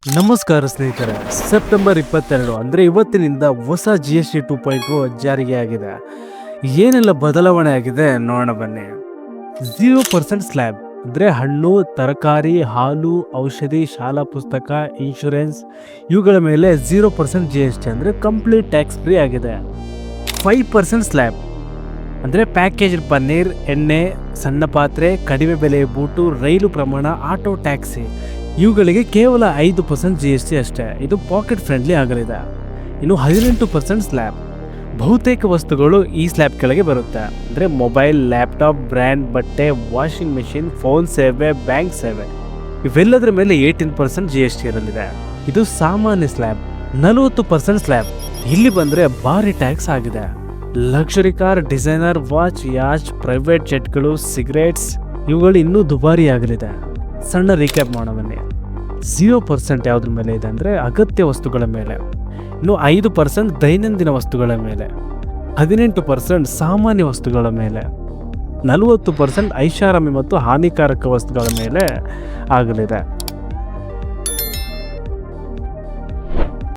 ನಮಸ್ಕಾರ ಸ್ನೇಹಿತರೆ, ಸೆಪ್ಟೆಂಬರ್ 22 ಅಂದರೆ ಇವತ್ತಿನಿಂದ ಹೊಸ GST 2.0 ಜಾರಿಗೆ ಆಗಿದೆ. ಏನೆಲ್ಲ ಬದಲಾವಣೆ ಆಗಿದೆ ನೋಡೋಣ ಬನ್ನಿ. 0% ಸ್ಲ್ಯಾಬ್ ಅಂದರೆ ಹಣ್ಣು, ತರಕಾರಿ, ಹಾಲು, ಔಷಧಿ, ಶಾಲಾ ಪುಸ್ತಕ, ಇನ್ಶೂರೆನ್ಸ್ ಇವುಗಳ ಮೇಲೆ 0% GST ಅಂದರೆ ಕಂಪ್ಲೀಟ್ ಟ್ಯಾಕ್ಸ್ ಫ್ರೀ ಆಗಿದೆ. 5% ಸ್ಲ್ಯಾಬ್ ಅಂದರೆ ಪ್ಯಾಕೇಜ್ ಪನ್ನೀರ್, ಎಣ್ಣೆ, ಸಣ್ಣ ಪಾತ್ರೆ, ಕಡಿಮೆ ಬೆಲೆಯ ಬೂಟು, ರೈಲು ಪ್ರಮಾಣ, ಆಟೋ ಟ್ಯಾಕ್ಸಿ ಇವುಗಳಿಗೆ ಕೇವಲ 5% GST ಅಷ್ಟೇ. ಇದು ಪಾಕೆಟ್ ಫ್ರೆಂಡ್ಲಿ ಆಗಲಿದೆ. ಇನ್ನು 18% ಸ್ಲ್ಯಾಬ್, ಬಹುತೇಕ ವಸ್ತುಗಳು ಈ ಸ್ಲ್ಯಾಬ್ ಕೆಳಗೆ ಬರುತ್ತೆ. ಅಂದರೆ ಮೊಬೈಲ್, ಲ್ಯಾಪ್ಟಾಪ್, ಬ್ರ್ಯಾಂಡ್ ಬಟ್ಟೆ, ವಾಷಿಂಗ್ ಮೆಷಿನ್, ಫೋನ್ ಸೇವೆ, ಬ್ಯಾಂಕ್ ಸೇವೆ ಇವೆಲ್ಲದರ ಮೇಲೆ 18% GST ಇರಲಿದೆ. ಇದು ಸಾಮಾನ್ಯ ಸ್ಲ್ಯಾಬ್. 40% ಸ್ಲ್ಯಾಬ್, ಇಲ್ಲಿ ಬಂದರೆ ಭಾರಿ ಟ್ಯಾಕ್ಸ್ ಆಗಿದೆ. Luxury car, designer watch, yacht, private ಜೆಟ್ಗಳು, ಸಿಗರೇಟ್ಸ್ ಇವುಗಳು ಇನ್ನೂ ದುಬಾರಿ ಆಗಲಿದೆ. ಸಣ್ಣ ರೀಕ್ಯಾಪ್ ಮಾಡೋಣ ಬನ್ನಿ. 0% ಯಾವುದ್ರ ಮೇಲೆ ಇದೆ ಅಂದರೆ ಅಗತ್ಯ ವಸ್ತುಗಳ ಮೇಲೆ. ಇನ್ನು 5% ದೈನಂದಿನ ವಸ್ತುಗಳ ಮೇಲೆ, 18% ಸಾಮಾನ್ಯ ವಸ್ತುಗಳ ಮೇಲೆ, 40% ಐಷಾರಾಮಿ ಮತ್ತು ಹಾನಿಕಾರಕ ವಸ್ತುಗಳ ಮೇಲೆ ಆಗಲಿದೆ.